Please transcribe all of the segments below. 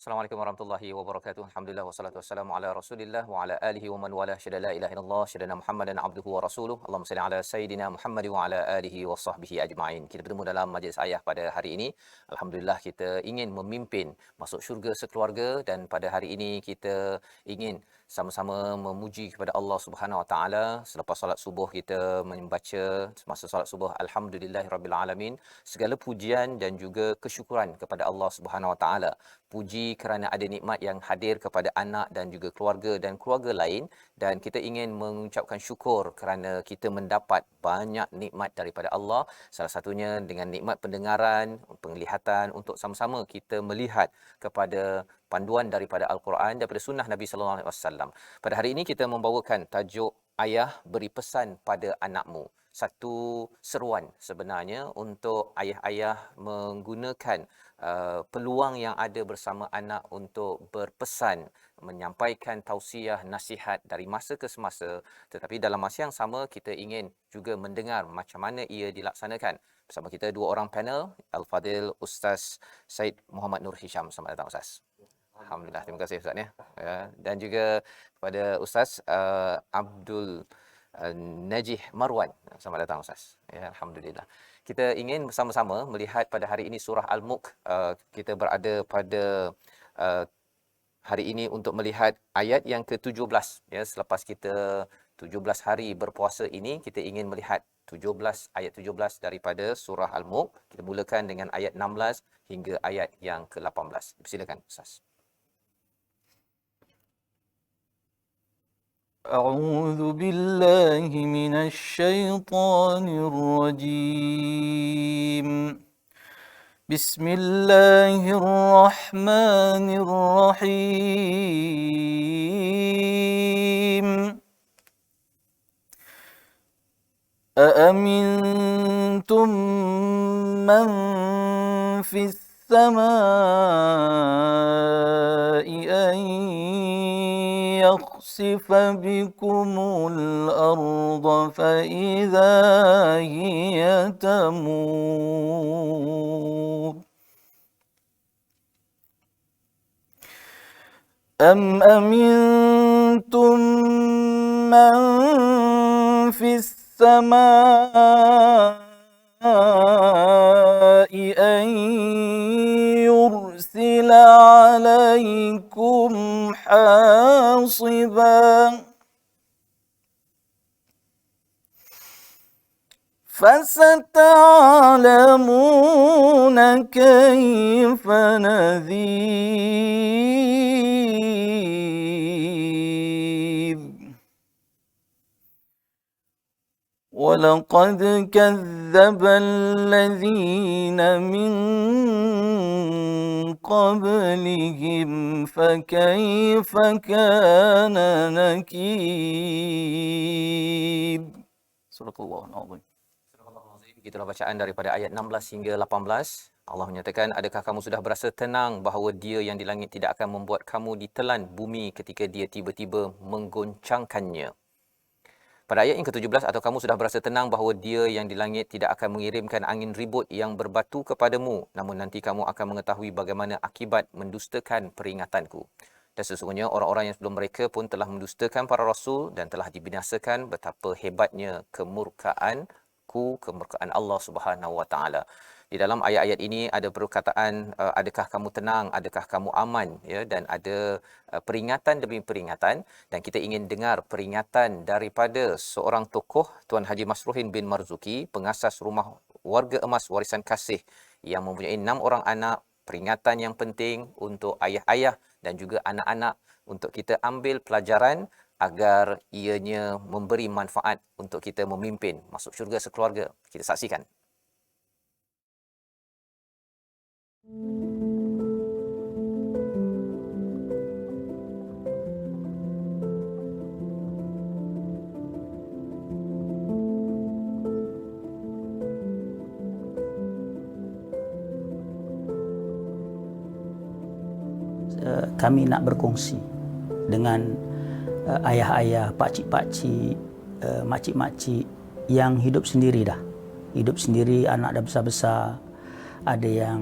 Assalamualaikum warahmatullahi wabarakatuh. Alhamdulillah wassalatu wassalamu ala Rasulillah wa ala alihi wa man wala syada la ilaha illallah syadana Muhammadan abduhu wa rasuluh. Allahumma salli ala sayidina Muhammad wa ala alihi wa sahbihi ajma'in. Kita bertemu dalam majlis ayah pada hari ini. Alhamdulillah kita ingin memimpin masuk syurga sekeluarga, dan pada hari ini kita ingin sama-sama memuji kepada Allah Subhanahu Wa Taala. Selepas solat subuh kita membaca semasa solat subuh alhamdulillahirabbil alamin. Segala pujian dan juga kesyukuran kepada Allah Subhanahu Wa Taala. Puji kerana ada nikmat yang hadir kepada anak dan juga keluarga dan keluarga lain, dan kita ingin mengucapkan syukur kerana kita mendapat banyak nikmat daripada Allah. Salah satunya dengan nikmat pendengaran, penglihatan, untuk sama-sama kita melihat kepada panduan daripada Al-Quran, daripada sunnah Nabi sallallahu alaihi wasallam. Pada hari ini kita membawakan tajuk Ayah Beri Pesan Pada Anakmu. Satu seruan sebenarnya untuk ayah-ayah menggunakan peluang yang ada bersama anak untuk berpesan, menyampaikan tausiah, nasihat dari masa ke semasa, tetapi dalam masa yang sama kita ingin juga mendengar macam mana ia dilaksanakan. Bersama kita dua orang panel, Al-Fadil Ustaz Said Muhammad Nur Hisham. Selamat datang Ustaz. Alhamdulillah, terima kasih Ustaz ya. Dan juga kepada Ustaz Abdul Najih Marwan. Selamat datang Ustaz. Ya, alhamdulillah. Kita ingin bersama-sama melihat pada hari ini surah Al-Mulk. Kita berada pada hari ini untuk melihat ayat yang ke-17 ya. Selepas kita 17 hari berpuasa ini, kita ingin melihat 17 ayat 17 daripada surah Al-Mulk. Kita mulakan dengan ayat 16 hingga ayat yang ke-18. Silakan Ustaz. أعوذ بالله من الشيطان الرجيم بسم الله الرحمن الرحيم أأمنتم من في السماء أن يخسف بكم الأرض فإذا هي تمور أم أمنتم من في السماء أن يرسل عليكم حاصبا فستعلمون كيف نذير ولقد كذب الذين من قبلهم فكيف كان نكير. Surah Al-Azim. Begitulah bacaan daripada ayat 16 hingga 18. Allah menyatakan, adakah kamu sudah berasa tenang bahawa Dia yang di langit tidak akan membuat kamu ditelan bumi ketika Dia tiba-tiba menggoncangkannya? Pada ayat yang ke-17, atau kamu sudah berasa tenang bahawa Dia yang di langit tidak akan mengirimkan angin ribut yang berbatu kepadamu, namun nanti kamu akan mengetahui bagaimana akibat mendustakan peringatanku. Dan sesungguhnya orang-orang yang sebelum mereka pun telah mendustakan para rasul dan telah dibinasakan. Betapa hebatnya kemurkaan Allah Subhanahu Wa Taala. Di dalam ayat-ayat ini ada perkataan adakah kamu tenang, adakah kamu aman, ya, dan ada peringatan demi peringatan, dan kita ingin dengar peringatan daripada seorang tokoh, Tuan Haji Masruhin bin Marzuki, pengasas rumah warga emas warisan kasih yang mempunyai 6 orang anak. Peringatan yang penting untuk ayah-ayah dan juga anak-anak untuk kita ambil pelajaran agar ianya memberi manfaat untuk kita memimpin masuk syurga sekeluarga. Kita saksikan. Kami nak berkongsi dengan ayah-ayah, pakcik-pakcik, makcik-makcik yang hidup sendiri dah. Hidup sendiri, anak dah besar-besar. ada yang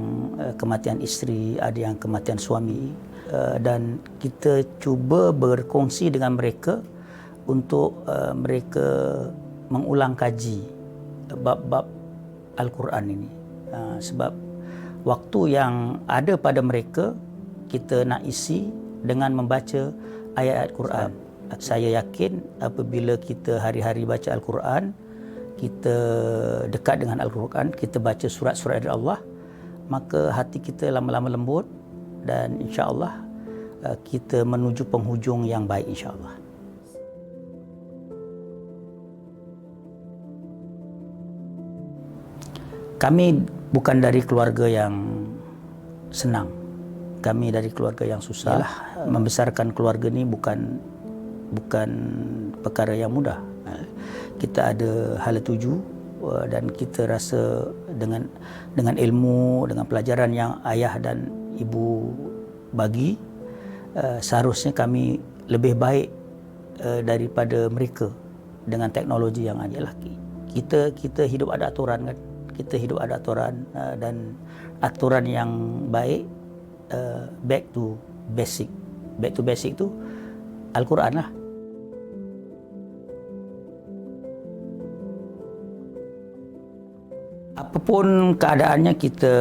kematian isteri, ada yang kematian suami, dan kita cuba berkongsi dengan mereka untuk mereka mengulang kaji bab-bab Al-Quran ini. Sebab waktu yang ada pada mereka kita nak isi dengan membaca ayat-ayat Quran. Saya yakin apabila kita hari-hari baca Al-Quran, kita dekat dengan Al-Quran, kita baca surat-surat dari Allah, maka hati kita lama-lama lembut dan insya-Allah kita menuju penghujung yang baik insya-Allah. Kami bukan dari keluarga yang senang. Kami dari keluarga yang susah. Membesarkan keluarga ni bukan perkara yang mudah. Kita ada hala tuju dan kita rasa dengan ilmu, dengan pelajaran yang ayah dan ibu bagi, seharusnya kami lebih baik daripada mereka dengan teknologi yang ada. Kita hidup ada aturan kan. Kita hidup ada aturan dan aturan yang baik, back to basic. Back to basic tu Al-Quran lah. Apapun keadaannya kita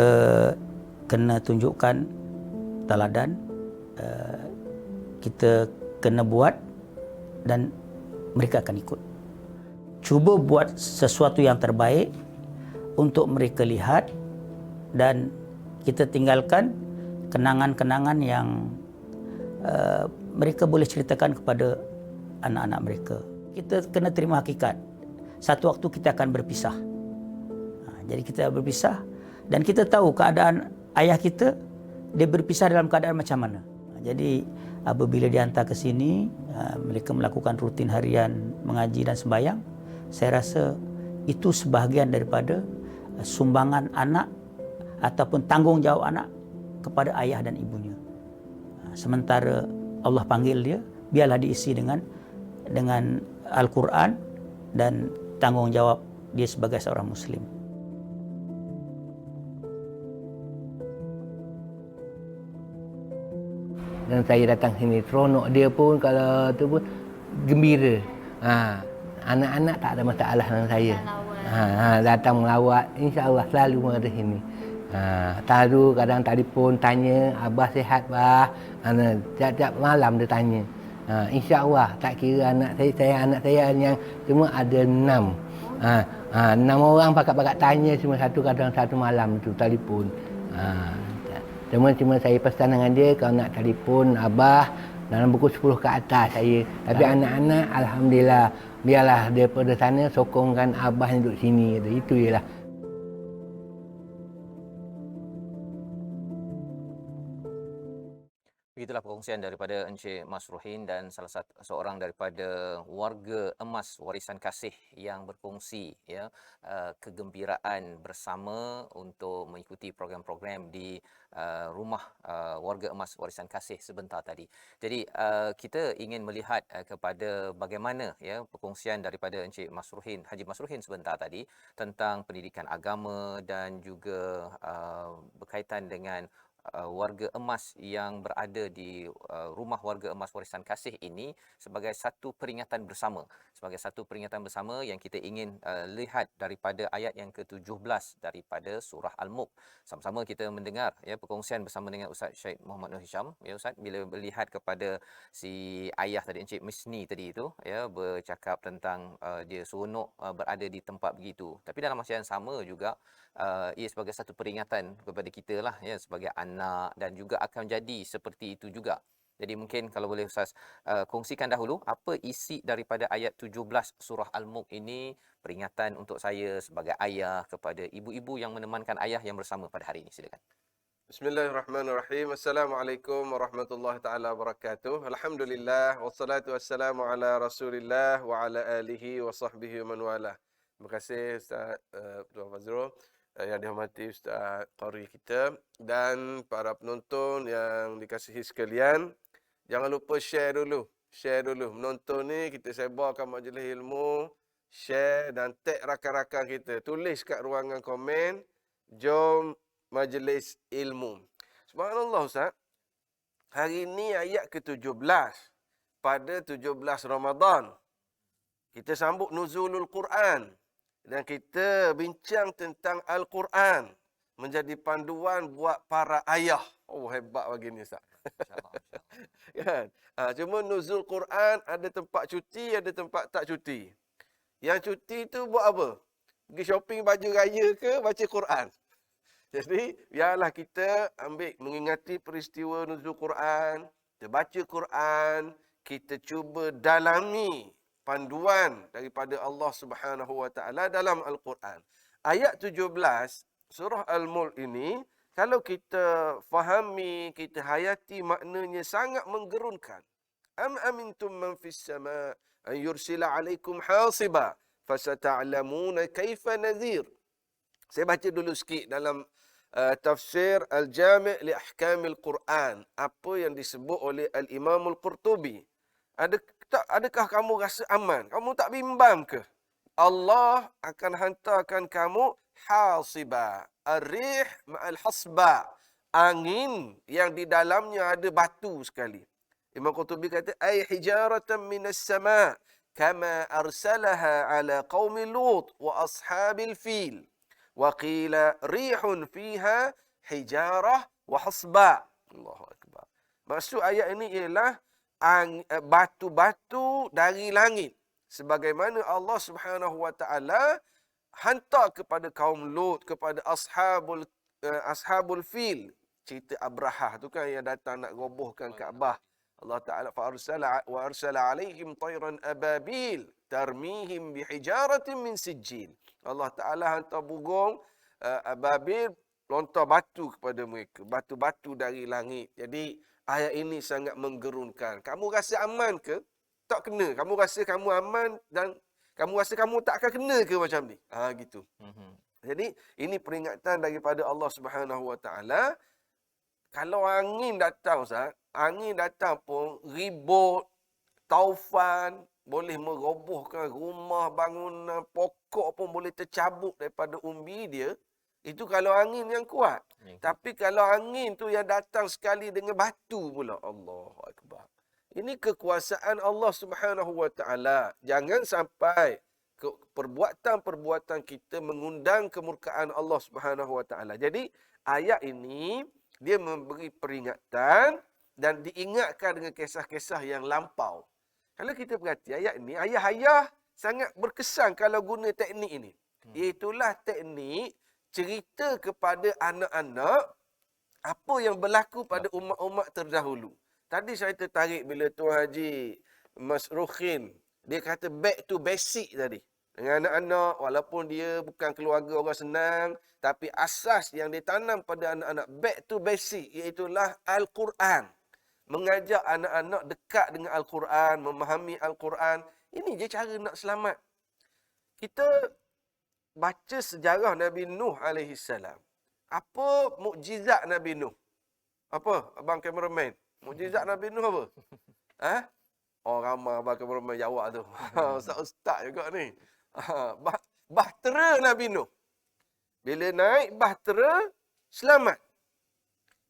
kena tunjukkan teladan, kita kena buat dan mereka akan ikut. Cuba buat sesuatu yang terbaik untuk mereka lihat dan kita tinggalkan kenangan-kenangan yang mereka boleh ceritakan kepada anak-anak mereka. Kita kena terima hakikat. Satu waktu kita akan berpisah. Jadi kita berpisah dan kita tahu keadaan ayah kita, dia berpisah dalam keadaan macam mana. Jadi apabila dihantar ke sini, mereka melakukan rutin harian mengaji dan sembahyang, saya rasa itu sebahagian daripada sumbangan anak ataupun tanggungjawab anak kepada ayah dan ibunya. Sementara Allah panggil dia, biarlah diisi dengan Al-Quran dan tanggungjawab dia sebagai seorang Muslim. Dan saya datang sini, seronok dia pun kalau tu pun gembira. Anak-anak tak ada masalah dengan saya. Datang melawat, insya-Allah selalu mari sini. Selalu kadang telefon tanya, abah sihat bah. Tiap-tiap malam dia tanya. Insya-Allah tak kira anak saya yang cuma ada 6. 6 orang pakat-pakat tanya cuma satu malam tu telefon. Cuma saya pesan dengan dia, kalau nak telefon abah dalam pukul 10 ke atas saya. Tapi anak-anak alhamdulillah, biarlah daripada sana sokongkan abah yang duduk sini. Itu je lah. Begitulah perkongsian daripada Encik Masruhin dan salah satu seorang daripada warga emas warisan kasih yang berkongsi kegembiraan bersama untuk mengikuti program-program di rumah warga emas warisan kasih sebentar tadi. Jadi kita ingin melihat kepada bagaimana perkongsian daripada Encik Masruhin, Haji Masruhin sebentar tadi tentang pendidikan agama dan juga berkaitan dengan warga emas yang berada di rumah warga emas warisan kasih ini sebagai satu peringatan bersama, yang kita ingin lihat daripada ayat yang ke-17 daripada surah Al-Mulk. Sama-sama kita mendengar perkongsian bersama dengan Ustaz Syed Muhammad Nur Hisham. Ustaz, bila melihat kepada si ayah tadi, Encik Misni tadi itu bercakap tentang dia seronok berada di tempat begitu, tapi dalam masa yang sama juga ia sebagai satu peringatan kepada kita lah sebagai anak, dan juga akan jadi seperti itu juga. Jadi mungkin kalau boleh Ustaz kongsikan dahulu apa isi daripada ayat 17 surah Al-Mulk ini, peringatan untuk saya sebagai ayah kepada ibu-ibu yang menemankan ayah yang bersama pada hari ini. Silakan. Bismillahirrahmanirrahim. Assalamualaikum warahmatullahi taala wabarakatuh. Alhamdulillah wassalatu wassalamu ala Rasulillah wa ala alihi wa sahbihi wa man wala. Terima kasih Ustaz Tuan Fazrul yang dihormati Ustaz Qari kita dan para penonton yang dikasihi sekalian. Jangan lupa share dulu. Menonton ni kita sebarkan majlis ilmu, share dan tag rakan-rakan kita. Tulis kat ruangan komen, jom majlis ilmu. Subhanallah Ustaz. Hari ini ayat ke-17 pada 17 Ramadan. Kita sambut nuzulul Quran dan kita bincang tentang Al-Quran menjadi panduan buat para ayah. Oh, hebat begini Ustaz. InsyaAllah. Kan? Cuma nuzul Quran ada tempat cuti, ada tempat tak cuti. Yang cuti tu buat apa? Pergi shopping baju raya ke baca Quran? Jadi, biarlah kita ambil mengingati peristiwa nuzul Quran, kita baca Quran, kita cuba dalami panduan daripada Allah Subhanahu Wa Taala dalam Al-Quran. Ayat 17 surah Al-Mulk ini, kalau kita fahami, kita hayati, maknanya sangat menggerunkan. Am amintum man fis sama' an yursila alaikum hasiba fasata'lamuna kaifa nadhir. Saya baca dulu sikit dalam tafsir Al-Jami' li Ahkamil Quran, apa yang disebut oleh Al-Imam Al-Qurtubi. Adakah kamu rasa aman? Kamu tak bimbang ke? Allah akan hantarkan kamu hasiba. Ar-rih ma'al hasba. Angin yang di dalamnya ada batu sekali. Imam Qurtubi kata, ay hijaratan minas sama' kama arsalaha ala qaumi Lut wa ashabil fil. Wa qila rihun fiha hijarah wa hasba. Allahu Akbar. Maksud ayat ini ialah batu-batu dari langit. Sebagaimana Allah Subhanahu Wa Taala hantar kepada kaum Lut, kepada ashabul fil. Cerita Abrahah tu kan yang datang nak robohkan Kaabah. Allah Taala arsala alaihim tayran ababil tarmihim bihijaratin min sijil. Allah Taala hantar burung ababil, lontar batu kepada mereka, batu-batu dari langit. Jadi ayat ini sangat menggerunkan. Kamu rasa aman ke? Tak kena. Kamu rasa kamu aman dan kamu rasa kamu tak akan kena ke macam ni? Gitu. Jadi ini peringatan daripada Allah Subhanahu Wa Taala. Kalau angin datang, Ustaz, angin datang pun ribut, taufan, boleh merobohkan rumah, bangunan, pokok pun boleh tercabut daripada umbi dia. Itu kalau angin yang kuat. Tapi kalau angin tu yang datang sekali dengan batu pula, Allahu Akbar. Ini kekuasaan Allah Subhanahu Wa Taala. Jangan sampai perbuatan-perbuatan kita mengundang kemurkaan Allah Subhanahu Wa Taala. Jadi ayat ini dia memberi peringatan dan diingatkan dengan kisah-kisah yang lampau. Kalau kita perhati ayat ini, ayah-ayah sangat berkesan kalau guna teknik ini. Iaitulah teknik cerita kepada anak-anak apa yang berlaku pada umat-umat terdahulu. Tadi saya tertarik bila Tuan Haji Mas Rukhin, dia kata back to basic tadi. Dengan anak-anak, walaupun dia bukan keluarga orang senang, tapi asas yang ditanam pada anak-anak back to basic, iaitulah Al-Quran. Mengajak anak-anak dekat dengan Al-Quran, memahami Al-Quran. Ini je cara nak selamat. Kita baca sejarah Nabi Nuh AS. Apa mukjizat Nabi Nuh? Apa, abang cameraman? Mukjizat Nabi Nuh apa? Oh, ramai abang cameraman jawab tu. Ustaz juga ni. Bahtera Nabi Nuh. Bila naik bahtera, selamat.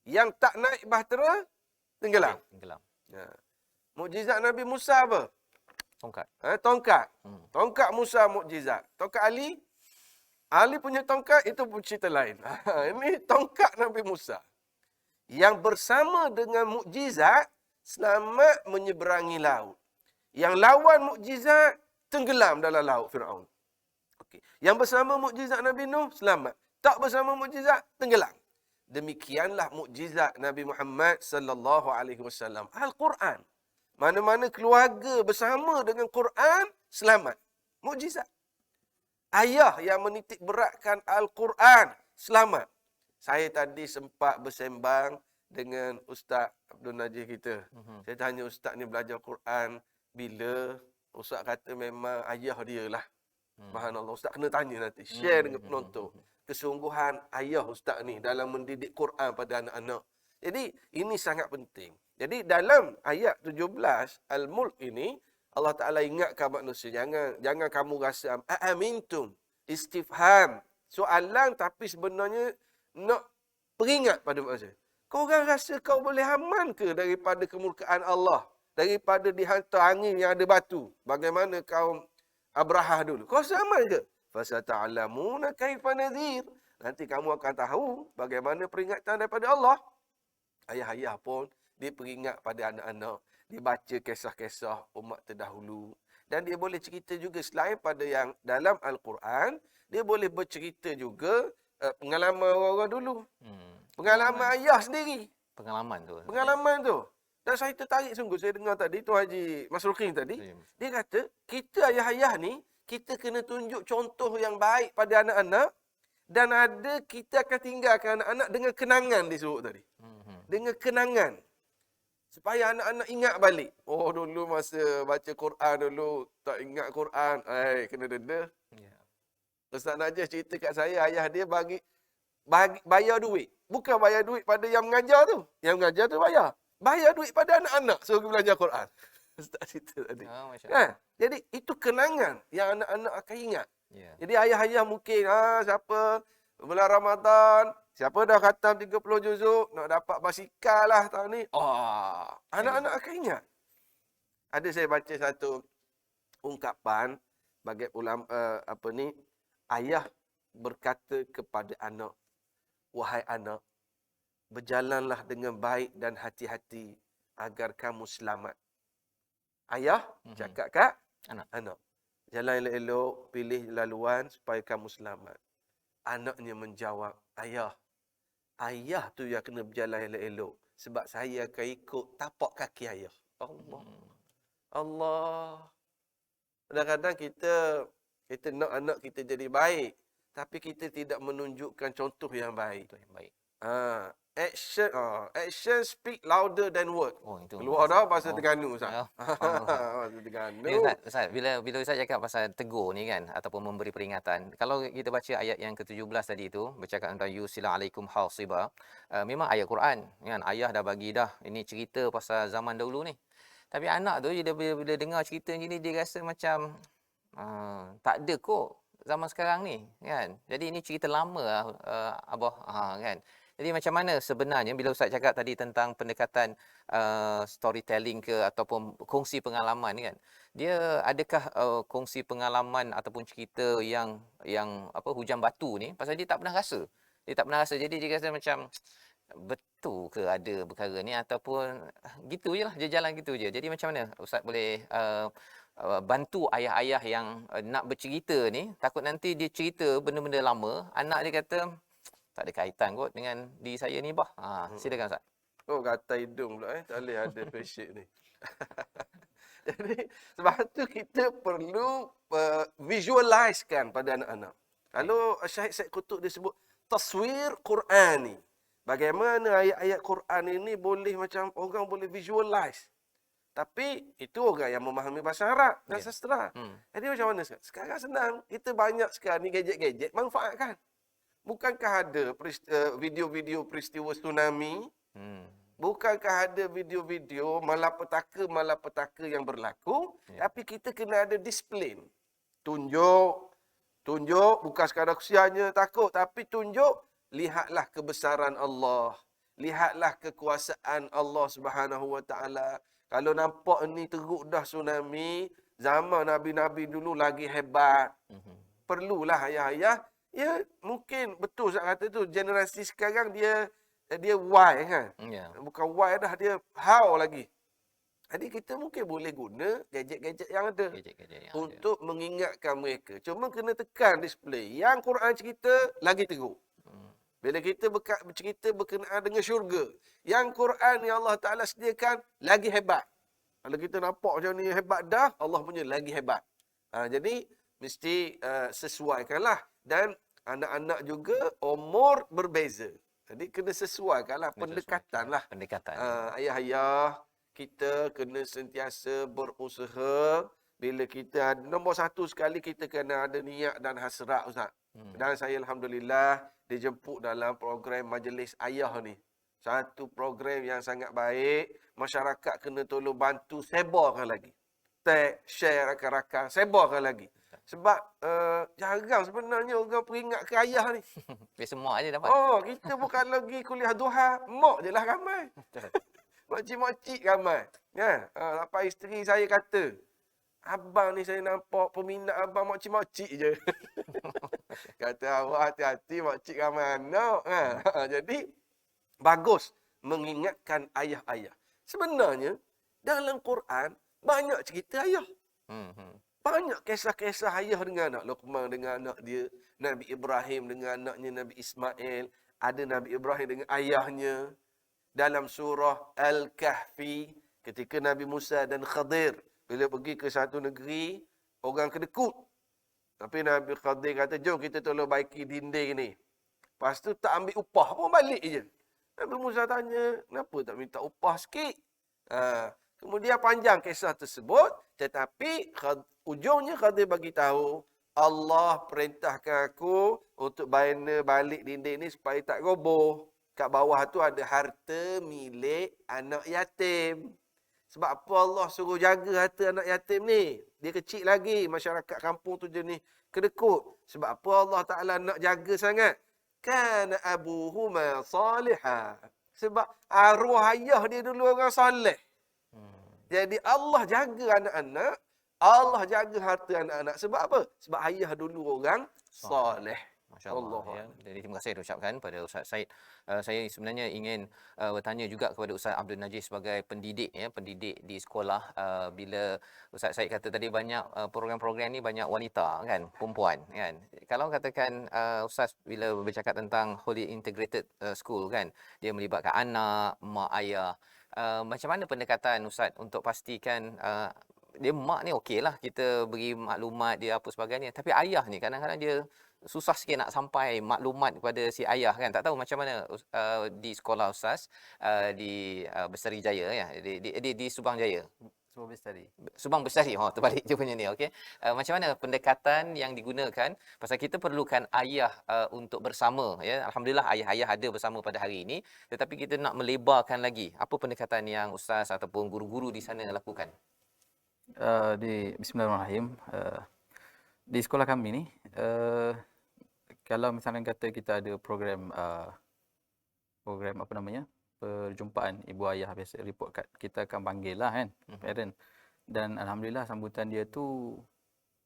Yang tak naik bahtera, tenggelam. Mukjizat Nabi Musa apa? Tongkat. Tongkat. Tongkat Musa mukjizat. Tongkat Ali? Ali punya tongkat, itu pun cerita lain. Ini tongkat Nabi Musa. Yang bersama dengan mukjizat, selamat menyeberangi laut. Yang lawan mukjizat, tenggelam dalam laut Firaun. Okey. Yang bersama mukjizat Nabi Nuh, selamat. Tak bersama mukjizat, tenggelam. Demikianlah mukjizat Nabi Muhammad sallallahu alaihi wasallam. Al-Quran. Mana-mana keluarga bersama dengan Quran, selamat. Mukjizat. Ayah yang menitik beratkan Al-Quran, selamat. Saya tadi sempat bersembang dengan Ustaz Abdul Najib kita. Saya tanya Ustaz ni belajar Quran bila? Ustaz kata memang ayah dia lah. Subhanallah. Ustaz kena tanya nanti. Share dengan penonton. Kesungguhan ayah Ustaz ni dalam mendidik Quran pada anak-anak. Jadi ini sangat penting. Jadi dalam ayat 17 Al-Mulk ini, Allah Ta'ala ingatkan manusia. Jangan kamu rasa amintum. Istifham. Soalan tapi sebenarnya nak Peringat pada manusia. Kau orang rasa kau boleh aman ke daripada kemurkaan Allah? Daripada dihantar angin yang ada batu? Bagaimana kaum Abrahah dulu? Kau rasa aman ke? Fasata'lamuna kaifa nadhir. Nanti kamu akan tahu bagaimana peringatan daripada Allah. Ayah-ayah pun dia peringat pada anak-anak. Dia baca kisah-kisah umat terdahulu. Dan dia boleh cerita juga selain pada yang dalam Al-Quran, dia boleh bercerita juga pengalaman orang-orang dulu. Pengalaman ayah sendiri. Pengalaman tu. Pengalaman tu. Dan saya tertarik sungguh. Saya dengar tadi, Tuan Haji Masruqin tadi. Dia kata, kita ayah-ayah ni, kita kena tunjuk contoh yang baik pada anak-anak. Dan ada, kita akan tinggalkan anak-anak dengan kenangan dia suruh tadi. Dengan kenangan. Supaya anak-anak ingat balik. Oh, dulu masa baca Quran dulu, tak ingat Quran. Kena denda. Ustaz Najah cerita kat saya, ayah dia bayar duit. Bukan bayar duit pada yang mengajar tu. Yang mengajar tu bayar. Bayar duit pada anak-anak suruh belajar Quran. Ustaz cerita tadi. Kan? Jadi, itu kenangan yang anak-anak akan ingat. Jadi, ayah-ayah mungkin, siapa bulan Ramadan, siapa dah khatam 30 juzuk, nak dapat basikal lah tahun ni. Anak-anak akan ingat. Ada saya baca satu ungkapan bagi ulama ayah berkata kepada anak, wahai anak, berjalanlah dengan baik dan hati-hati agar kamu selamat. Ayah cakap kat anak. Jalan elok-elok, pilih laluan supaya kamu selamat. Anaknya menjawab, ayah tu yang kena berjalan elok-elok. Sebab saya akan ikut tapak kaki ayah. Allah. Kadang-kadang kita nak anak kita jadi baik. Tapi kita tidak menunjukkan contoh yang baik. Action speak louder than word. Keluar dah bahasa Terengganu, Ustaz. Bahasa Terengganu. Ustaz, bila Ustaz cakap pasal tegur ni kan, ataupun memberi peringatan, kalau kita baca ayat yang ke-17 tadi tu, bercakap tentang yusila alaikum hasiba, memang ayat Quran kan, ayah dah bagi dah, ini cerita pasal zaman dahulu ni. Tapi anak tu bila dengar cerita macam ni, dia rasa macam tak ada kok zaman sekarang ni kan. Jadi ini cerita lama abah kan. Jadi macam mana sebenarnya bila Ustaz cakap tadi tentang pendekatan storytelling ke ataupun kongsi pengalaman kan. Dia adakah kongsi pengalaman ataupun cerita yang hujan batu ni pasal dia tak pernah rasa. Dia tak pernah rasa. Jadi dia rasa macam betul ke ada perkara ni ataupun gitu je lah, dia jalan gitu je. Jadi macam mana Ustaz boleh bantu ayah-ayah yang nak bercerita ni, takut nanti dia cerita benda-benda lama, anak dia kata tak ada kaitan kot dengan diri saya ni bah. Silakan Ustaz. Kata hidung pula tak boleh ada face ni. Jadi sebab tu kita perlu visualizekan pada anak-anak. Kalau Syahid Said Qutb dia sebut taswir Qurani. Bagaimana ayat-ayat Quran ini boleh macam orang boleh visualize. Tapi itu orang yang memahami bahasa Arab dan sastra. Jadi macam mana sekarang? Sekarang senang. Kita banyak sekarang ni gadget-gadget, manfaatkan. Bukankah ada video-video peristiwa tsunami? Bukankah ada video-video malapetaka yang berlaku? Tapi kita kena ada disiplin. Tunjuk, bukan sekadar kesiannya takut, tapi tunjuk, lihatlah kebesaran Allah. Lihatlah kekuasaan Allah Subhanahu Wa Taala. Kalau nampak ni teruk dah tsunami, zaman Nabi-Nabi dulu lagi hebat. Perlulah ayah-ayah. Ya, mungkin betul Ustaz kata tu, generasi sekarang dia why kan. Bukan why dah, dia how lagi. Jadi kita mungkin boleh guna gadget-gadget yang ada untuk mengingatkan mereka. Cuma kena tekan display. Yang Quran cerita lagi teruk. Bila kita bercerita berkenaan dengan syurga, yang Quran yang Allah Ta'ala sediakan lagi hebat. Kalau kita nampak macam ni hebat dah, Allah punya lagi hebat. Jadi mesti sesuaikanlah. Dan anak-anak juga umur berbeza. Jadi kena sesuaikanlah, pendekatanlah. Pendekatan. Ayah-ayah, kita kena sentiasa berusaha. Bila kita nombor satu sekali, kita kena ada niat dan hasrat, Ustaz. Dan saya Alhamdulillah dijemput dalam program Majlis Ayah ni. Satu program yang sangat baik. Masyarakat kena tolong bantu sebarkan lagi. Tag, share rakan-rakan, sebarkan lagi. Sebab jarang sebenarnya orang peringat ke ayah ni. Biasa mak aja dapat. Oh, kita bukan lagi kuliah duha, mak je lah ramai. Makcik-makcik ramai. Kan? Sampai isteri saya kata, abang ni saya nampak peminat abang makcik-makcik je. Kata awak hati-hati makcik ramai anak. Jadi, bagus mengingatkan ayah-ayah. Sebenarnya, dalam Quran, banyak cerita ayah. Banyak kisah-kisah ayah dengan anak. Luqman dengan anak dia. Nabi Ibrahim dengan anaknya Nabi Ismail. Ada Nabi Ibrahim dengan ayahnya. Dalam surah Al-Kahfi, ketika Nabi Musa dan Khadir, bila pergi ke satu negeri, orang kedekut. Tapi Nabi Khadir kata, jom kita tolong baiki dinding ni. Lepas tu tak ambil upah pun balik je. Nabi Musa tanya, kenapa tak minta upah sikit? Kemudian panjang kisah tersebut, tetapi ujungnya Khadir bagi tahu, Allah perintahkan aku untuk bina balik dinding ni supaya tak roboh. Kat bawah tu ada harta milik anak yatim. Sebab apa Allah suruh jaga harta anak yatim ni? Dia kecil lagi, masyarakat kampung tu jenis kedekut. Sebab apa Allah Ta'ala nak jaga sangat? Kana abuhuma salihah. Sebab arwah ayah dia dulu orang soleh. Jadi Allah jaga anak-anak, Allah jaga harta anak-anak. Sebab apa? Sebab ayah dulu orang soleh. Masya-Allah ya. Jadi terima kasih diucapkan pada Ustaz Said. Saya sebenarnya ingin bertanya juga kepada Ustaz Abdul Najis sebagai pendidik ya, pendidik di sekolah. Bila Ustaz Said kata tadi banyak program-program ni banyak wanita kan, perempuan kan. Kalau katakan Ustaz bila bercakap tentang Holy Integrated School kan, dia melibatkan anak, mak, ayah. Macam mana pendekatan Ustaz untuk pastikan dia mak ni okeylah kita beri maklumat dia apa sebagainya, tapi ayah ni kadang-kadang dia susah sikit nak sampai maklumat kepada si ayah kan. Tak tahu macam mana di sekolah Ustaz di Bestari Jaya ya, di Subang Jaya. Subang Bestari. Subang Bestari. Terbalik je punya ni. Okey. Macam mana pendekatan yang digunakan? Pasal kita perlukan ayah untuk bersama ya. Alhamdulillah ayah-ayah ada bersama pada hari ini, tetapi kita nak melebarkan lagi. Apa pendekatan yang ustaz ataupun guru-guru di sana lakukan? Bismillahirrahmanirrahim. Di sekolah kami ni, kalau misalnya kata kita ada program apa namanya, perjumpaan ibu ayah, biasa report card, kita akan panggil lah kan, parent. Dan alhamdulillah sambutan dia tu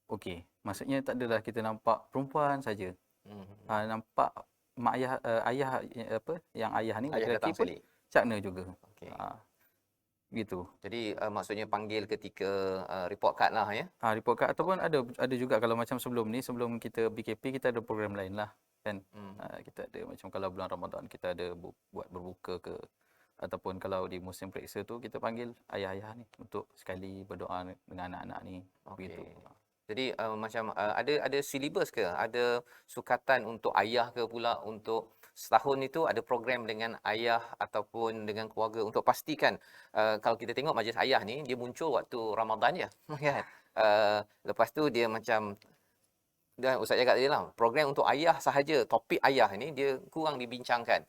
okey. Maksudnya tak adalah kita nampak perempuan saja. Nampak mak ayah, ayah apa yang ayah ni Ayah lelaki datang pun sekali. cakna juga. Okey. Gitu. Jadi maksudnya panggil ketika report card lah ya. Report card ataupun ada juga kalau macam sebelum ni, sebelum kita BKP, kita ada program lain lah kan. Kita ada macam kalau bulan Ramadan kita ada buat berbuka ke, ataupun kalau di musim periksa tu kita panggil ayah-ayah ni untuk sekali berdoa dengan anak-anak ni. Begitu. Jadi macam ada silibus ke? Ada sukatan untuk ayah ke pula untuk setahun itu ada program dengan ayah ataupun dengan keluarga untuk pastikan kalau kita tengok majlis ayah ni dia muncul waktu Ramadan je kan. Lepas tu dia macam dan Ustaz cakap tadi lah, program untuk ayah sahaja, topik ayah ni dia kurang dibincangkan.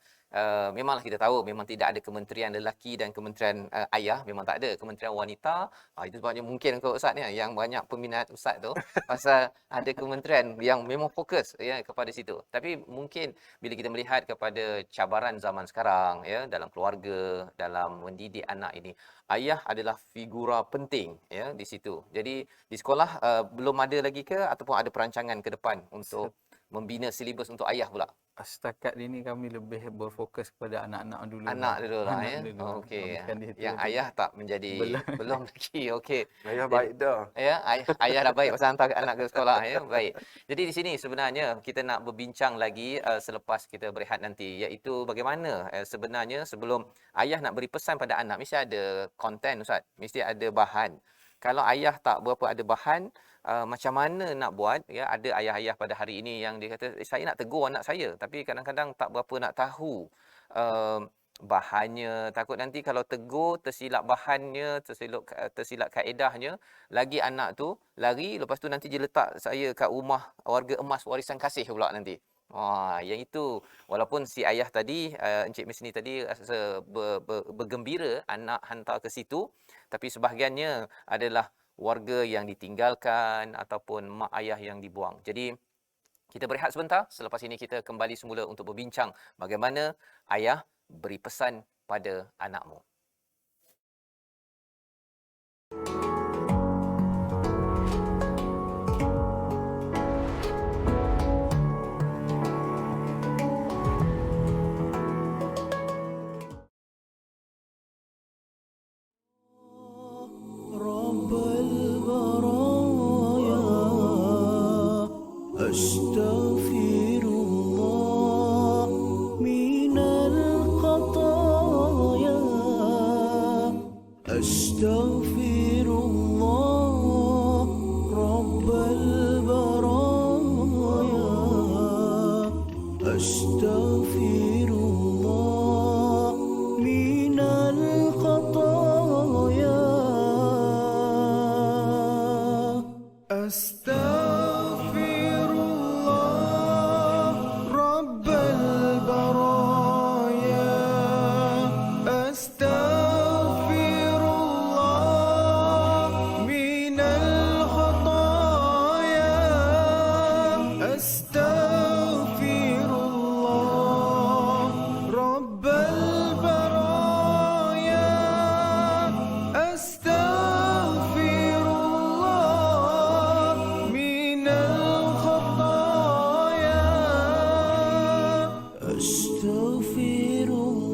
Memanglah kita tahu memang tidak ada kementerian lelaki dan kementerian ayah, memang tak ada. Kementerian wanita, itu sebabnya mungkin untuk Ustaz ni yang banyak peminat Ustaz tu pasal ada kementerian yang memang fokus ya kepada situ. Tapi mungkin bila kita melihat kepada cabaran zaman sekarang ya dalam keluarga, dalam mendidik anak ini, ayah adalah figura penting ya di situ. Jadi di sekolah belum ada lagi ke ataupun ada perancangan ke depan untuk membina silibus untuk ayah pula? Setakat ini kami lebih berfokus kepada anak-anak dulu. Anak dulu lah ya. Okey. Yang ayah tak menjadi belum lagi. Okey. Ayah baik dah. Ya, ayah dah baik pasal hantar anak ke sekolah ya. Baik. Jadi di sini sebenarnya kita nak berbincang lagi selepas kita berehat nanti, iaitu bagaimana sebenarnya sebelum ayah nak beri pesan pada anak mesti ada konten Ustaz. Mesti ada bahan. Kalau ayah tak berapa ada bahan, macam mana nak buat ya? Ada ayah-ayah pada hari ini yang dia kata saya nak tegur anak saya tapi kadang-kadang tak berapa nak tahu bahannya, takut nanti kalau tegur tersilap bahannya, tersilap kaedahnya, lagi anak tu lari, lepas tu nanti dia letak saya kat rumah warga emas warisan kasih pula nanti. Yang itu walaupun si ayah tadi Encik Miss ni tadi rasa bergembira anak hantar ke situ, tapi sebahagiannya adalah warga yang ditinggalkan ataupun mak ayah yang dibuang. Jadi kita berehat sebentar, selepas ini kita kembali semula untuk berbincang bagaimana ayah beri pesan pada anakmu. رب البرايا أستغفر الله من الخطايا أستغفر الله رب البرايا أستغفر الله من الخطايا أستغفر الله رب البرايا أستغفر الله من الخطايا أستغفر الله رب البرايا أستغفر الله من الخطايا أستغفر الله.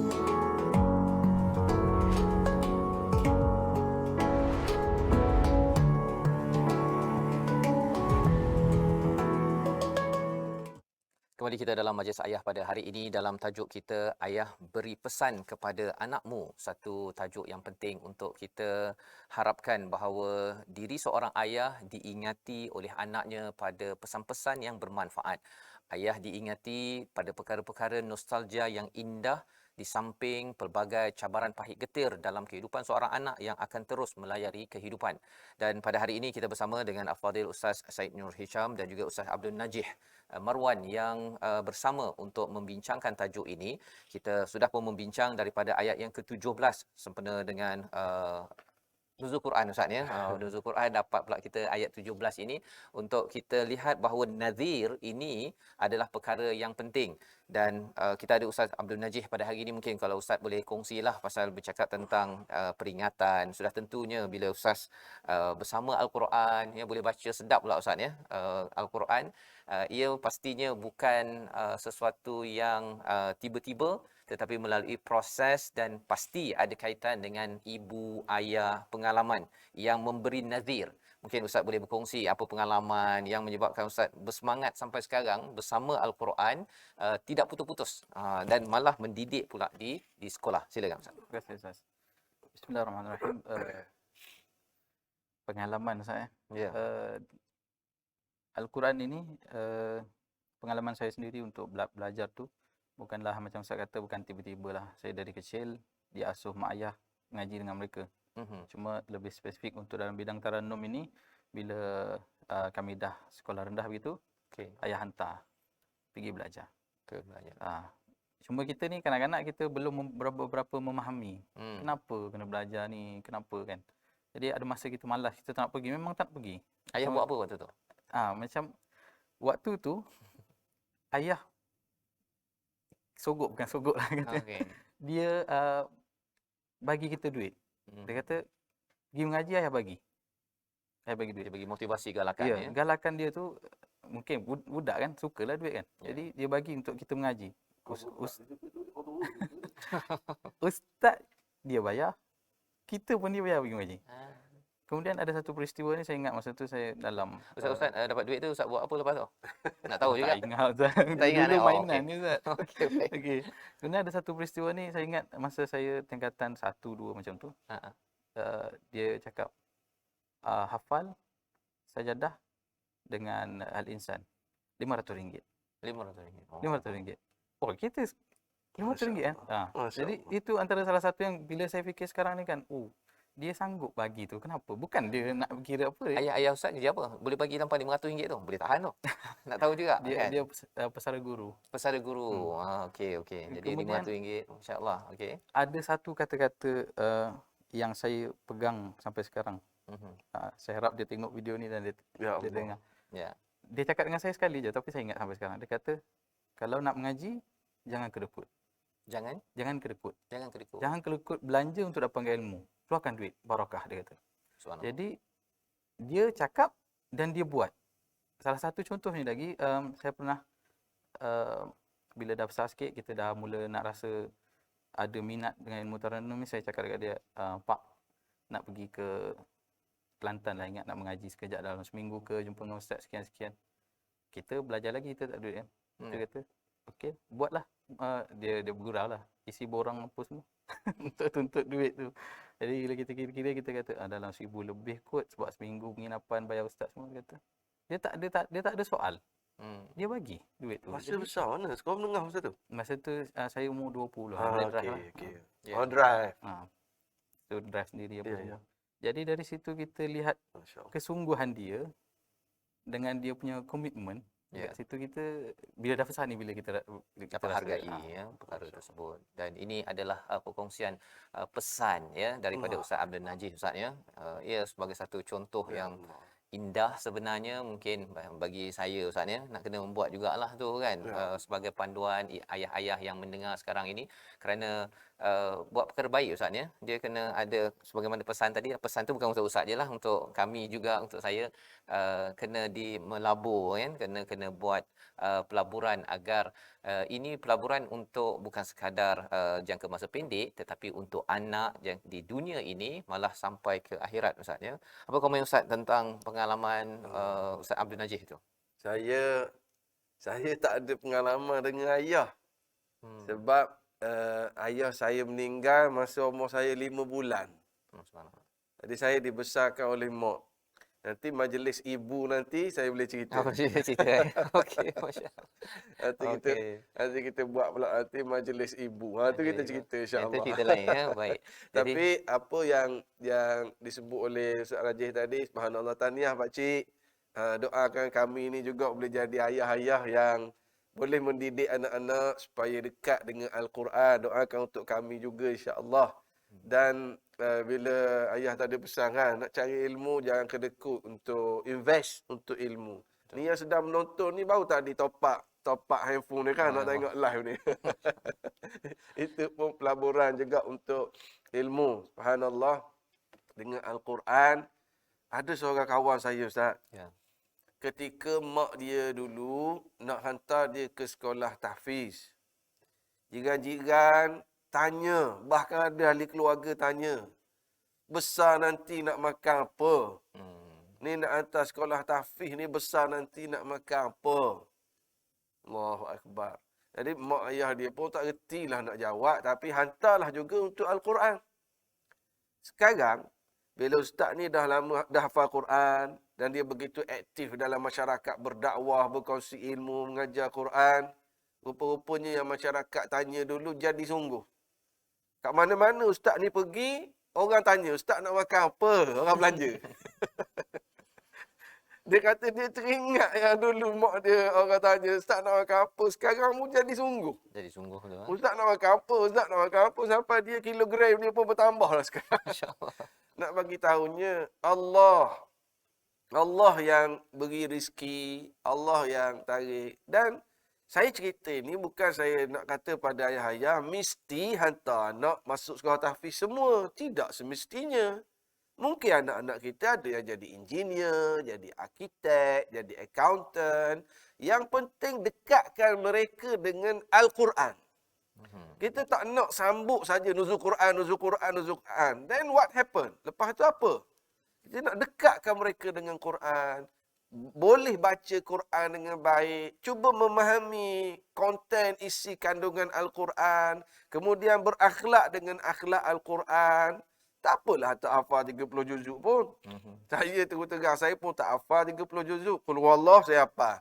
Kembali kita dalam Majlis Ayah pada hari ini dalam tajuk kita Ayah beri pesan kepada anakmu. Satu tajuk yang penting untuk kita harapkan bahawa diri seorang ayah diingati oleh anaknya pada pesan-pesan yang bermanfaat. Ayah diingati pada perkara-perkara nostalgia yang indah di samping pelbagai cabaran pahit getir dalam kehidupan seorang anak yang akan terus melayari kehidupan. Dan pada hari ini kita bersama dengan Al-Fadhil Ustaz Said Nur Hisham dan juga Ustaz Abdul Najih Marwan yang bersama untuk membincangkan tajuk ini. Kita sudah pun membincang daripada ayat yang ke-17 sempena dengan Nuzul Quran Ustaz ya. Nuzul Quran dapat pula kita ayat 17 ini untuk kita lihat bahawa nazir ini adalah perkara yang penting. Dan kita ada Ustaz Abdul Najih pada hari ini, mungkin kalau Ustaz boleh kongsilah pasal bercakap tentang peringatan. Sudah tentunya bila Ustaz bersama Al-Quran, ya boleh baca sedap pula Ustaz ya. Al-Quran ia pastinya bukan sesuatu yang tiba-tiba, tetapi melalui proses dan pasti ada kaitan dengan ibu, ayah, pengalaman yang memberi nazir. Mungkin Ustaz boleh berkongsi apa pengalaman yang menyebabkan Ustaz bersemangat sampai sekarang bersama Al-Quran, tidak putus-putus dan malah mendidik pula di sekolah. Silakan Ustaz. Terima kasih Ustaz. Bismillahirrahmanirrahim. Pengalaman saya. Ya. Al-Quran ini pengalaman saya sendiri untuk belajar tu bukanlah macam Ustaz kata, bukan tiba-tiba lah. Saya dari kecil diasuh mak ayah mengaji dengan mereka. Cuma lebih spesifik untuk dalam bidang tarannum ini, bila kami dah sekolah rendah begitu, ayah hantar pergi belajar. Cuma kita ni kanak-kanak kita belum berapa memahami kenapa kena belajar ni, kenapa kan. Jadi ada masa kita malas, kita tak nak pergi, memang tak nak pergi. Ayah buat apa waktu tu? Macam waktu tu ayah sogok, bukan sogok lah kata. Dia bagi kita duit. Dia kata pergi mengaji, ayah bagi. Ayah bagi duit. Dia bagi motivasi, galakan ya. Galakan dia tu mungkin budak kan, sukalah duit kan. Jadi dia bagi untuk kita mengaji. Ustaz dia bayar, kita pun dia bayar pergi mengaji. Kemudian ada satu peristiwa ni saya ingat masa tu saya dalam Ustaz dapat duit tu Ustaz buat apa lepas tu? Nak tahu juga. Tak ingat Ustaz. Tak ingat dulu oh, mainan ni Ustaz. Okey. Okey. Kemudian ada satu peristiwa ni saya ingat masa saya tingkatan 1 2 macam tu. Dia cakap hafal sajadah dengan Al-Insan RM500. RM500. RM500. Oh, kita RM500 kan. Jadi itu antara salah satu yang bila saya fikir sekarang ni kan, dia sanggup bagi tu. Kenapa? Bukan dia nak kira apa. Ayah Ustaz kerja apa? Boleh bagi tanpa RM500 tu? Boleh tahan tu. Nak tahu juga kan? Dia pesara guru. Pesara guru. Okey. Jadi RM500. Masya-Allah. Okey. Ada satu kata-kata yang saya pegang sampai sekarang Saya harap dia tengok video ni dan Ya dia Allah. dengar. Ya. Dia cakap dengan saya sekali je, tapi saya ingat sampai sekarang. Dia kata, kalau nak mengaji, jangan kedekut. Jangan Jangan kedekut. kedekut. Jangan kedekut belanja untuk dapatkan ilmu. Keluarkan duit, barakah, dia kata. Subhanallah. Jadi, dia cakap dan dia buat. Salah satu contohnya lagi, saya pernah, bila dah besar sikit, kita dah mula nak rasa ada minat dengan ilmu Taranum ni, saya cakap dekat dia, Pak, nak pergi ke Kelantan lah, ingat nak mengaji sekejap dalam seminggu ke, jumpa dengan ustaz sekian-sekian. Kita belajar lagi, kita tak ada duit kan. Dia kata, okey, buatlah. Dia bergurau lah, isi borang apa semua untuk tuntut duit tu. Jadi bila kita kira-kira, kita kata dalam 1,000 lebih kot sebab seminggu penginapan, bayar ustaz semua. Dia kata dia tak ada soal. Dia bagi duit tu. Masa besar mana? Sekolah menengah masa tu? Masa tu saya umur 20 lah. Boleh drive lah. Okey. Ya. Oh, drive. So drive sendiri apa Ya, semua. Jadi dari situ kita lihat Masya-Allah. kesungguhan dia dengan dia punya komitmen. Ya. Kat situ kita bila dah besar ni, bila kita dapat hargai ya perkara tersebut. Dan ini adalah perkongsian pesan ya daripada Ustaz Abdul Najih Ustaz ya. Ia sebagai satu contoh yang indah sebenarnya, mungkin bagi saya Ustaz ya, nak kena membuat jugalah tu kan, sebagai panduan ayah-ayah yang mendengar sekarang ini, kerana buat perkara baik Ustaz ya. Dia kena ada sebagaimana pesan tadi, pesan tu bukan untuk Ustaz je lah, untuk kami juga, untuk saya, kena melabur kan, kena buat pelaburan agar ini pelaburan untuk bukan sekadar jangka masa pendek, tetapi untuk anak yang di dunia ini malah sampai ke akhirat Ustaz ya. Apa komen Ustaz tentang pengalaman Ustaz Abdul Najih tu? Saya tak ada pengalaman dengan ayah. Sebab ayah saya meninggal masa umur saya 5 bulan. Subhanallah. Jadi saya dibesarkan oleh mak. Nanti majlis ibu nanti saya boleh cerita. Apa cerita? Okey, masya-Allah. Nanti kita buat pula nanti majlis ibu. Tu kita cerita Itu insya-Allah. cerita lain ya. Baik. Tapi apa yang disebut oleh Ustaz Rajih tadi, subhanallah, tahniah pak cik. Doakan kami ni juga boleh jadi ayah-ayah yang boleh mendidik anak-anak supaya dekat dengan Al-Quran. Doakan untuk kami juga insya-Allah. Dan bila ayah tadi pesan kan, nak cari ilmu jangan kedekut, untuk invest untuk ilmu. Ni yang sedang menonton ni baru tadi top up handphone dia kan, nak tengok live ni. Itu pun pelaburan juga untuk ilmu. Subhanallah, dengan Al-Quran. Ada seorang kawan saya Ustaz. Ya. Ketika mak dia dulu nak hantar dia ke sekolah tahfiz, jiran-jiran tanya, bahkan ada ahli keluarga tanya, besar nanti nak makan apa? Ni nak hantar sekolah tahfiz ni, besar nanti nak makan apa? Allahu Akbar. Jadi mak ayah dia pun tak retilah nak jawab, tapi hantarlah juga untuk Al-Quran. Sekarang, bila ustaz ni dah hafal Quran, dan dia begitu aktif dalam masyarakat, berdakwah, berkongsi ilmu, mengajar Quran, rupa-rupanya yang masyarakat tanya dulu jadi sungguh. Kat mana-mana ustaz ni pergi, orang tanya, ustaz nak makan apa? Orang belanja. Dia kata dia teringat yang dulu mak dia orang tanya, ustaz nak makan apa? Sekarang mu jadi sungguh. Jadi sungguh tu. Ustaz nak makan apa? Ustaz nak makan apa? Sampai dia kilogram dia pun bertambah lah sekarang. Masya-Allah. Nak bagi tahunya, Allah yang beri rezeki, Allah yang tarik. Dan saya cerita ni bukan saya nak kata pada ayah-ayah mesti hantar anak masuk sekolah tahfiz semua. Tidak semestinya. Mungkin anak-anak kita ada yang jadi engineer, jadi arkitek, jadi accountant. Yang penting dekatkan mereka dengan Al-Quran. Kita tak nak sambuk saja nuzul Quran. Then what happen? Lepas tu apa? Kita nak dekatkan mereka dengan Quran. Boleh baca Quran dengan baik. Cuba memahami konten isi kandungan Al-Quran. Kemudian berakhlak dengan akhlak Al-Quran. Tak apalah tak hafal 30 juzuk pun. Saya terus terang, saya pun tak hafal 30 juzuk. Qul huwallah saya hafal.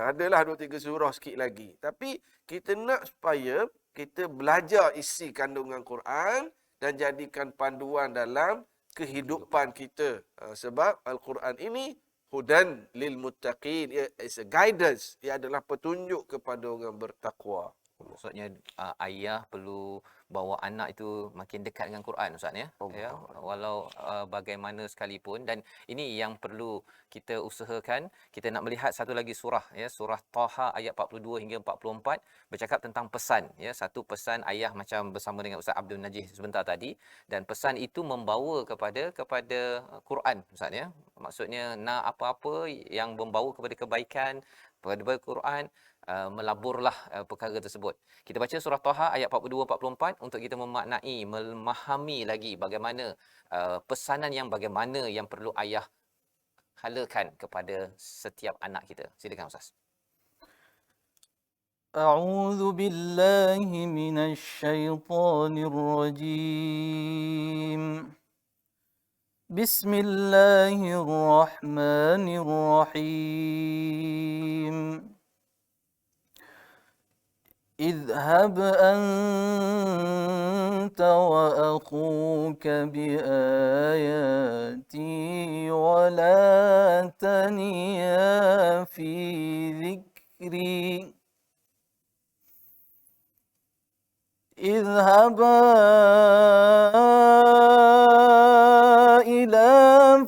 Adalah 2-3 surah sikit lagi. Tapi kita nak supaya kita belajar isi kandungan Quran dan jadikan panduan dalam kehidupan kita. Sebab Al-Quran ini hudan lil muttaqin. It's a guidance. Ia adalah petunjuk kepada orang bertakwa. Maksudnya ayah perlu bahawa anak itu makin dekat dengan Quran Ustaz ya. Ya, walau bagaimana sekalipun, dan ini yang perlu kita usahakan. Kita nak melihat satu lagi surah ya, surah Taha ayat 42 hingga 44 bercakap tentang pesan ya, satu pesan ayah macam bersama dengan Ustaz Abdul Najih sebentar tadi, dan pesan itu membawa kepada Quran Ustaz ya. Maksudnya nak apa-apa yang membawa kepada kebaikan, kepada Quran, melaburlah perkara tersebut. Kita baca surah Taha ayat 42-44 untuk kita memaknai, memahami lagi bagaimana pesanan yang bagaimana yang perlu ayah halakan kepada setiap anak kita. Silakan Ustaz. أعوذ بالله من الشيطان الرجيم بسم الله الرحمن الرحيم اذهب أنت وأخوك بآياتي ولا تنيا في ذكري اذهبا إلى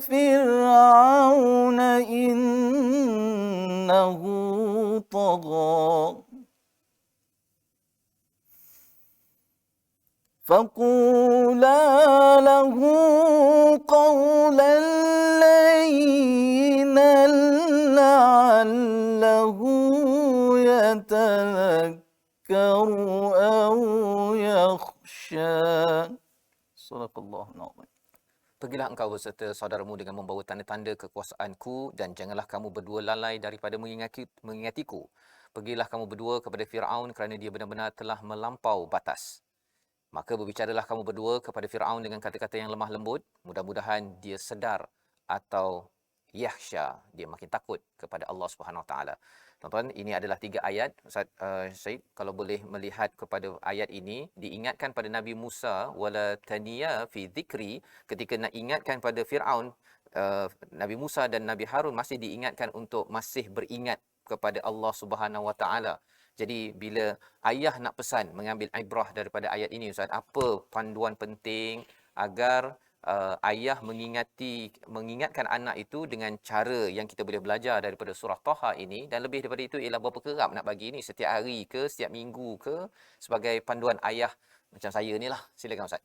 فرعون إنه طغى فقولا له قولا لينا لعله يتذكر أو يخشى. صدق الله العظيم. Pergilah engkau beserta saudaramu dengan membawa tanda-tanda kekuasaanku, dan janganlah kamu berdua lalai daripada mengingatiku. Pergilah kamu berdua kepada Firaun kerana dia benar-benar telah melampau batas. Maka berbicaralah kamu berdua kepada Firaun dengan kata-kata yang lemah lembut. Mudah-mudahan dia sedar atau yakhsha, dia makin takut kepada Allah Subhanahu Wa Taala. Tuan-tuan, ini adalah 3 ayat. Ustaz Syed, kalau boleh melihat kepada ayat ini, diingatkan pada Nabi Musa, wala taniya fi dhikri, ketika nak ingatkan pada Firaun, Nabi Musa dan Nabi Harun masih diingatkan untuk masih beringat kepada Allah Subhanahu Wa Taala. Jadi bila ayah nak pesan, mengambil ibrah daripada ayat ini Ustaz, apa panduan penting agar ayah mengingatkan anak itu dengan cara yang kita boleh belajar daripada surah Taha ini, dan lebih daripada itu ialah berapa kerap nak bagi ini, setiap hari ke, setiap minggu ke, sebagai panduan ayah macam saya ni lah. Silakan Ustaz.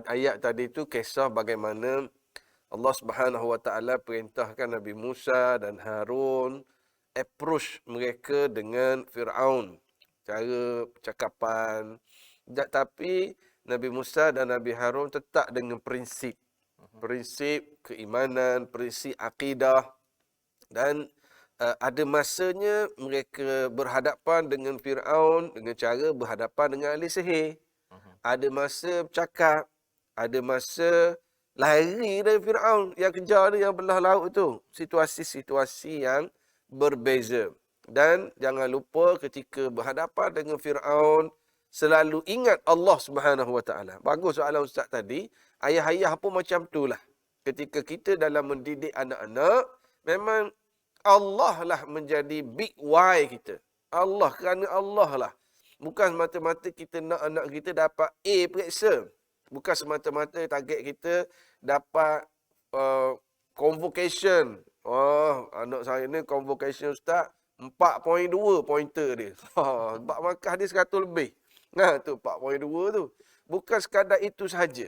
Ayat tadi itu kisah bagaimana Allah Subhanahu Wa Taala perintahkan Nabi Musa dan Harun approach mereka dengan Firaun, cara percakapan. Tapi Nabi Musa dan Nabi Harun tetap dengan prinsip keimanan, prinsip akidah, dan ada masanya mereka berhadapan dengan Firaun dengan cara berhadapan dengan ahli sihir. Ada masa bercakap, ada masa lari dari Firaun yang kejar dia, yang belah laut itu. Situasi-situasi yang berbeza. Dan jangan lupa ketika berhadapan dengan Firaun, selalu ingat Allah Subhanahu Wa Taala. Bagus soalan Ustaz tadi. Ayah-ayah pun macam itulah. Ketika kita dalam mendidik anak-anak, memang Allah lah menjadi big why kita. Allah, kerana Allah lah. Bukan semata-mata kita nak anak kita dapat A periksa. Bukan semata-mata target kita dapat convocation. Oh, anak saya ni convocation Ustaz 4.2 pointer dia. Sebab markah dia 100 lebih. Nah, tu 4.2 tu. Bukan sekadar itu sahaja.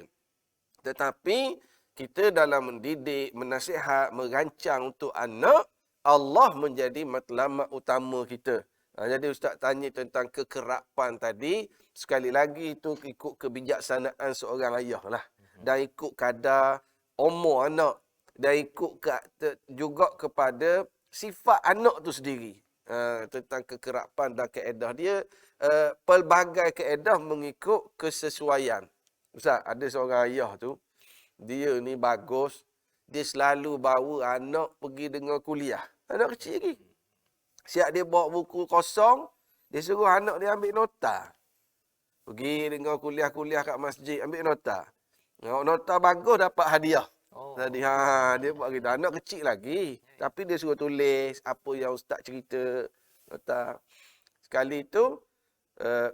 Tetapi kita dalam mendidik, menasihat, merancang untuk anak, Allah menjadi matlamat utama kita. Jadi Ustaz tanya tentang kekerapan tadi, sekali lagi itu ikut kebijaksanaan seorang ayah lah. Dan ikut kadar umur anak. Dan ikut juga kepada sifat anak tu sendiri. Tentang kekerapan dan kaedah dia, pelbagai kaedah mengikut kesesuaian. Ustaz, ada seorang ayah tu, dia ni bagus, dia selalu bawa anak pergi dengar kuliah. Anak kecil lagi. Siap dia bawa buku kosong, dia suruh anak dia ambil nota. Pergi dengar kuliah-kuliah kat masjid, ambil nota. Nota bagus dapat hadiah. Tadi dia buat gitu. Anak kecil lagi, tapi dia suruh tulis apa yang ustaz cerita. Nota. Sekali tu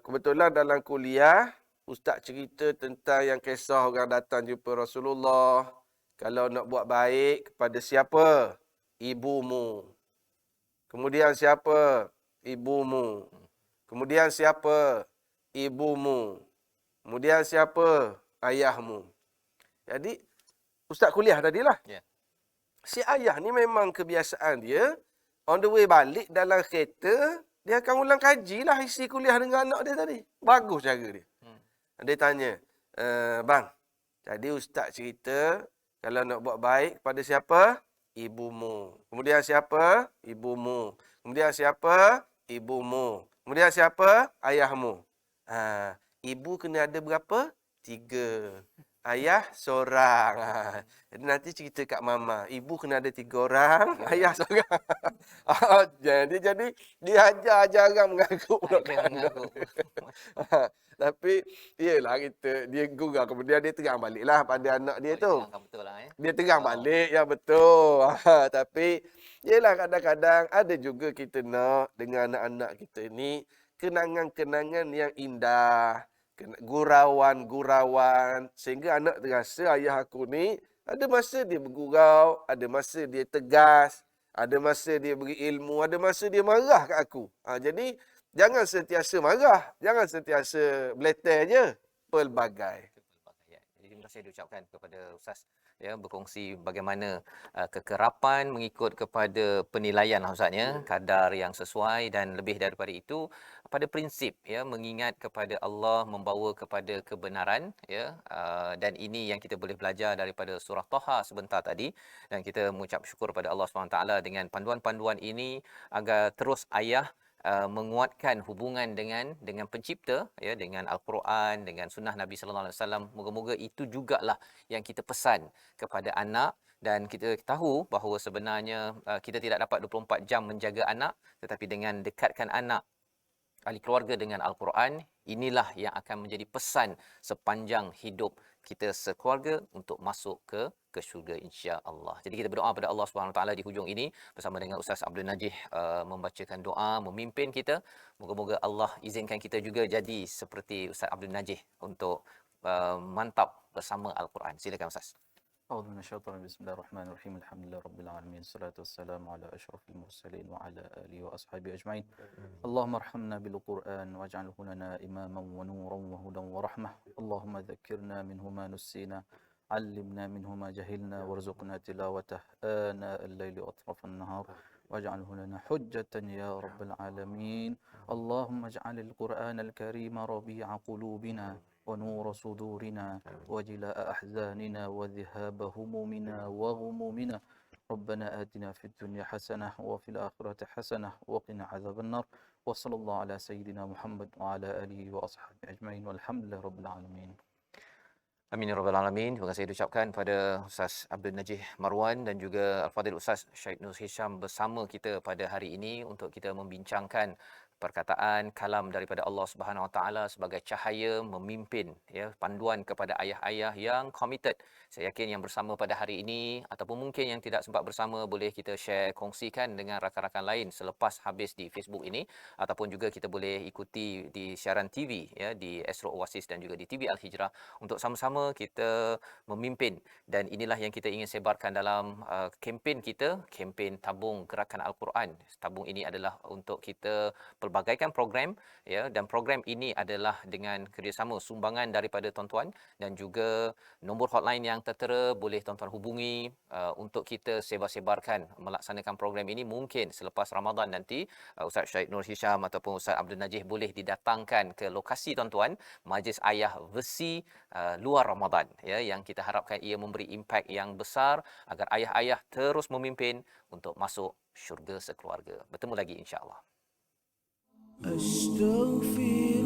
kebetulan dalam kuliah ustaz cerita tentang yang kisah orang datang jumpa Rasulullah. Kalau nak buat baik kepada siapa? Ibumu. Kemudian siapa? Ibumu. Kemudian siapa? Ibumu. Kemudian siapa? Ayahmu. Jadi ustaz kuliah tadilah. Ya. Si ayah ni memang kebiasaan dia on the way balik dalam kereta, dia akan ulang kaji lah isi kuliah dengan anak dia tadi. Bagus cara dia. Dia tanya, bang, jadi ustaz cerita kalau nak buat baik kepada siapa? Ibumu. Kemudian siapa? Ibumu. Kemudian siapa? Ibumu. Kemudian siapa? Ayahmu. Ibu kena ada berapa? 3. Ayah seorang. Jadi nanti cerita kat mama. Ibu kena ada 3 orang. Ayah seorang. jadi dia ajar orang mengaku. Tapi iyalah dia gurau. Kemudian dia terang baliklah pada anak dia tu. Betul lah, Dia terang balik. Ya betul. Tapi iyalah kadang-kadang ada juga kita nak dengan anak-anak kita ni kenangan-kenangan yang indah. Gurauan-gurauan sehingga anak terasa ayah aku ni ada masa dia bergurau, ada masa dia tegas, ada masa dia beri ilmu, ada masa dia marah kat aku. Jadi jangan sentiasa marah, jangan sentiasa beleter je, pelbagai. Jadi terima kasih diucapkan kepada Ustaz ya, berkongsi bagaimana kekerapan mengikut kepada penilaian Ustaz ya, kadar yang sesuai dan lebih daripada itu pada prinsip ya, mengingat kepada Allah membawa kepada kebenaran ya, dan ini yang kita boleh belajar daripada surah Taha sebentar tadi, dan kita mengucap syukur pada Allah SWT dengan panduan-panduan ini agar terus ayah menguatkan hubungan dengan pencipta ya, dengan Al-Quran, dengan sunnah Nabi sallallahu alaihi wasallam. Moga-moga itu jugalah yang kita pesan kepada anak, dan kita tahu bahawa sebenarnya kita tidak dapat 24 jam menjaga anak, tetapi dengan dekatkan anak, ahli keluarga dengan Al-Quran, inilah yang akan menjadi pesan sepanjang hidup kita sekeluarga untuk masuk ke syurga insya-Allah. Jadi kita berdoa pada Allah Subhanahu Wa Taala di hujung ini bersama dengan Ustaz Abdul Najih membacakan doa, memimpin kita. Moga-moga Allah izinkan kita juga jadi seperti Ustaz Abdul Najih untuk mantap bersama Al-Quran. Silakan Ustaz. أعوذ من الشيطان الرجيم بسم الله الرحمن الرحيم الحمد لله رب العالمين الصلاة والسلام على أشرف المرسلين وعلى آله وأصحابه أجمعين اللهم ارحمنا بالقرآن واجعله لنا إماما ونورا وهدى ورحمة اللهم ذكرنا منه ما نسينا علمنا منه ما جهلنا وارزقنا تلاوته آناء الليل وأطراف النهار واجعله لنا حجة يا رب العالمين اللهم اجعل القرآن الكريم ربيع قلوبنا ونور صدورنا وجلاء أحزاننا وذهاب همومنا وغمومنا ربنا آتنا في الدنيا حسنة وفي الآخرة حسنة وقنا عذاب النار وصلى الله على سيدنا محمد وعلى آله وأصحابه أجمعين والحمد لله رب العالمين. Amin ya rabbal alamin. Terima kasih diucapkan pada Ustaz Abdul Najih Marwan dan juga Al-Fadhil Ustaz Syed Nur Hisham bersama kita pada hari ini untuk kita membincangkan perkataan kalam daripada Allah Subhanahu Wa Taala sebagai cahaya memimpin ya, panduan kepada ayah-ayah yang committed. Saya yakin yang bersama pada hari ini ataupun mungkin yang tidak sempat bersama boleh kita share, kongsikan dengan rakan-rakan lain selepas habis di Facebook ini, ataupun juga kita boleh ikuti di siaran TV ya, di Astro Oasis dan juga di TV Al Hijrah untuk sama-sama kita memimpin. Dan inilah yang kita ingin sebarkan dalam kempen kita, kempen tabung gerakan Al-Quran. Tabung ini adalah untuk kita pelbagaikan program ya, dan program ini adalah dengan kerjasama sumbangan daripada tuan-tuan dan juga nombor hotline yang tertera boleh tuan-tuan hubungi untuk kita sebar-sebarkan melaksanakan program ini. Mungkin selepas Ramadan nanti Ustaz Syed Nur Hisham ataupun Ustaz Abdul Najih boleh didatangkan ke lokasi tuan-tuan, majlis ayah versi luar Ramadan ya, yang kita harapkan ia memberi impak yang besar agar ayah-ayah terus memimpin untuk masuk syurga sekeluarga. Bertemu lagi insya-Allah. أستغفر